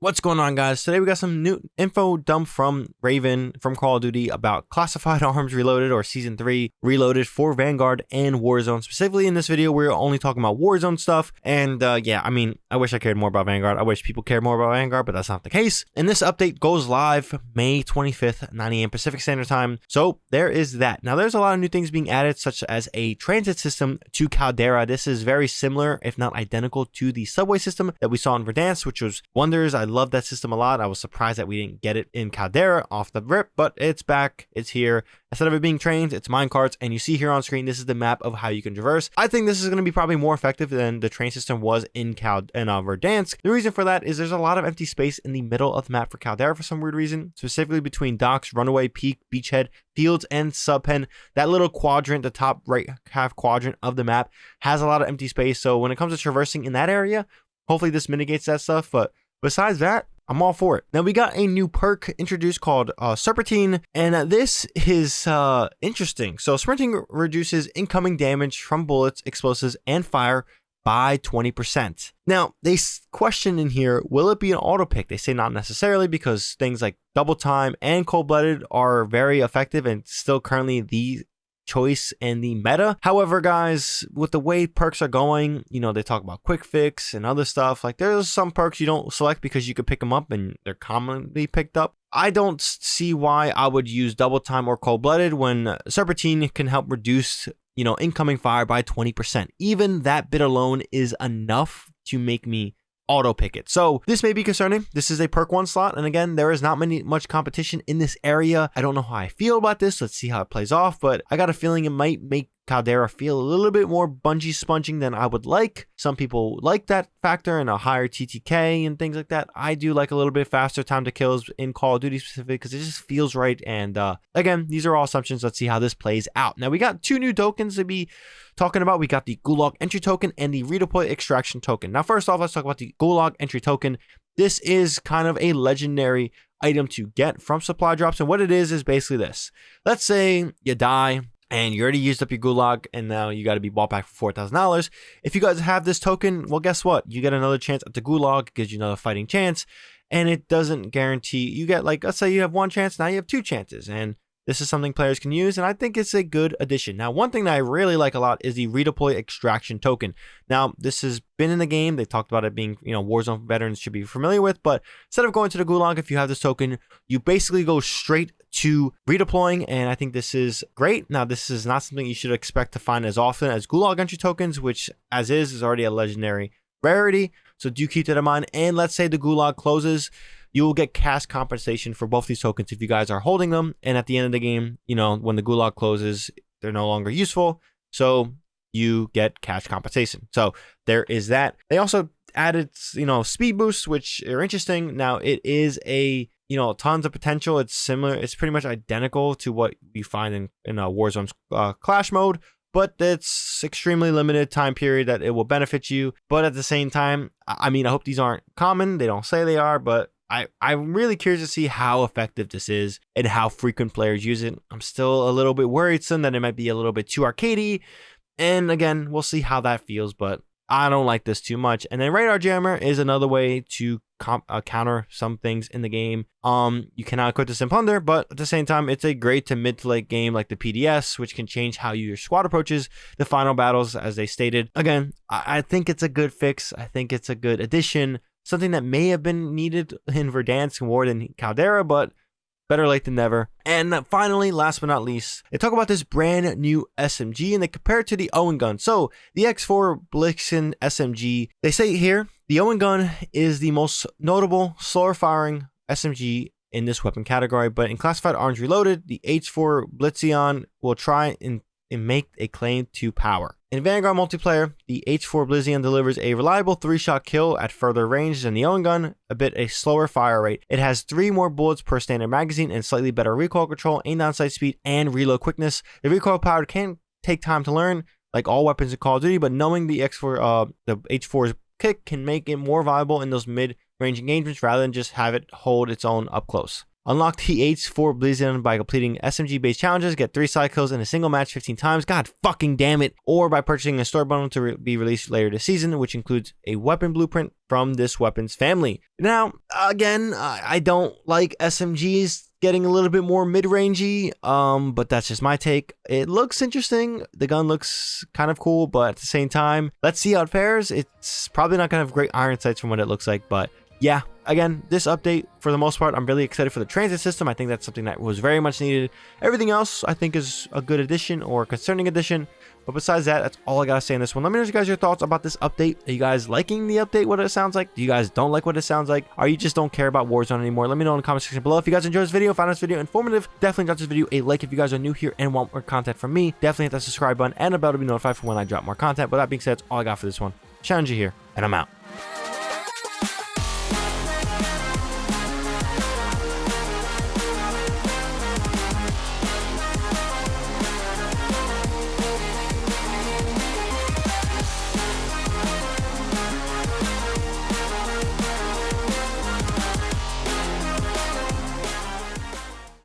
What's going on, guys? Today we got some new info dumped from Raven from Call of Duty about Classified Arms Reloaded, or Season 3 Reloaded for Vanguard and Warzone. Specifically in this video, we're only talking about Warzone stuff. And yeah, I mean, I wish I cared more about Vanguard. I wish people cared more about Vanguard, but that's not the case. And this update goes live May 25th, 9 a.m. Pacific Standard Time. So there is that. Now, there's a lot of new things being added, such as a transit system to Caldera. This is very similar, if not identical, to the subway system that we saw in Verdansk, which was wonders. I love that system a lot. I was surprised that we didn't get it in Caldera off the rip, but it's back. It's here. Instead of it being trains, it's minecarts, and you see here on screen, this is the map of how you can traverse. I think this is going to be probably more effective than the train system was in Verdansk. The reason for that is there's a lot of empty space in the middle of the map for Caldera for some weird reason, specifically between docks, runaway, peak, beachhead, fields, and subpen. That little quadrant, the top right half quadrant of the map, has a lot of empty space. So when it comes to traversing in that area, hopefully this mitigates that stuff. But besides that, I'm all for it. Now, we got a new perk introduced called Serpentine, and this is interesting. So sprinting reduces incoming damage from bullets, explosives, and fire by 20%. Now, they question in here, will it be an auto pick? They say not necessarily, because things like double time and cold-blooded are very effective and still currently the choice and the meta. However, guys, with the way perks are going, you know, they talk about quick fix and other stuff. Like, there's some perks you don't select because you could pick them up and they're commonly picked up. I don't see why I would use double time or cold-blooded when Serpentine can help reduce, you know, incoming fire by 20%. Even that bit alone is enough to make me auto pick it. So this may be concerning. This is a perk 1 slot, and again, there is not much competition in this area. I don't know how I feel about this. Let's see how it plays off, but I got a feeling it might make Caldera feel a little bit more bungee sponging than I would like. Some people like that factor and a higher TTK and things like that. I do like a little bit faster time to kills in Call of Duty specific because it just feels right. And again, these are all assumptions. Let's see how this plays out. Now, we got 2 new tokens to be talking about. We got the Gulag entry token and the Redeploy extraction token. Now, first off, let's talk about the Gulag entry token. This is kind of a legendary item to get from supply drops, and what it is basically this. Let's say you die and you already used up your Gulag, and now you got to be bought back for $4,000. If you guys have this token, well, guess what? You get another chance at the Gulag. It gives you another fighting chance, and it doesn't guarantee you get, like, let's say you have 1 chance, now you have 2 chances, and this is something players can use, and I think it's a good addition. Now, one thing that I really like a lot is the Redeploy extraction token. Now, this has been in the game. They talked about it being, you know, Warzone veterans should be familiar with, but instead of going to the Gulag, if you have this token, you basically go straight to redeploying, and I think this is great. Now, this is not something you should expect to find as often as Gulag entry tokens, which as is already a legendary rarity, so do keep that in mind. And let's say the Gulag closes, you will get cash compensation for both these tokens if you guys are holding them, and at the end of the game, you know, when the Gulag closes, they're no longer useful, so you get cash compensation. So there is that. They also added, you know, speed boosts, which are interesting. Now, it is a, you know, tons of potential. It's similar. It's pretty much identical to what you find in Warzone's Clash mode, but it's extremely limited time period that it will benefit you. But at the same time, I mean, I hope these aren't common. They don't say they are, but I'm really curious to see how effective this is and how frequent players use it. I'm still a little bit worrisome that it might be a little bit too arcadey. And again, we'll see how that feels, but I don't like this too much. And then Radar Jammer is another way to counter some things in the game. You cannot equip this in Plunder, but at the same time, it's a great to mid to late game like the PDS, which can change how your squad approaches the final battles, as they stated. Again, I think it's a good fix. I think it's a good addition. Something that may have been needed in Verdansk more than Caldera, but better late than never. And finally, last but not least, they talk about this brand new SMG and they compare it to the Owen gun. So the X4 Blixen SMG, they say here, the Owen gun is the most notable, slower firing SMG in this weapon category, but in Classified Arms Reloaded, the H4 Blixen will try and make a claim to power. In Vanguard multiplayer, the H4 Blixen delivers a reliable 3-shot kill at further range than the Owen gun, a slower fire rate. It has 3 more bullets per standard magazine and slightly better recoil control, aim down sight speed, and reload quickness. The recoil power can take time to learn, like all weapons in Call of Duty, but knowing the H4's kick can make it more viable in those mid-range engagements rather than just have it hold its own up close. Unlock T8s for blixen by completing SMG-based challenges. Get 3 side kills in a single match 15 times. God fucking damn it. Or by purchasing a story bundle to be released later this season, which includes a weapon blueprint from this weapons family. Now, again, I don't like SMGs getting a little bit more mid-rangey, but that's just my take. It looks interesting. The gun looks kind of cool, but at the same time, let's see how it fares. It's probably not going to have great iron sights from what it looks like, but yeah, again, this update, for the most part, I'm really excited for the transit system. I think that's something that was very much needed. Everything else, I think, is a good addition or a concerning addition. But besides that, that's all I gotta say on this one. Let me know, guys, your thoughts about this update. Are you guys liking the update, what it sounds like? Do you guys don't like what it sounds like? Or you just don't care about Warzone anymore? Let me know in the comment section below. If you guys enjoyed this video, found this video informative, definitely drop this video a like. If you guys are new here and want more content from me, definitely hit that subscribe button and the bell to be notified for when I drop more content. But that being said, that's all I got for this one. ShadowNinja here, and I'm out.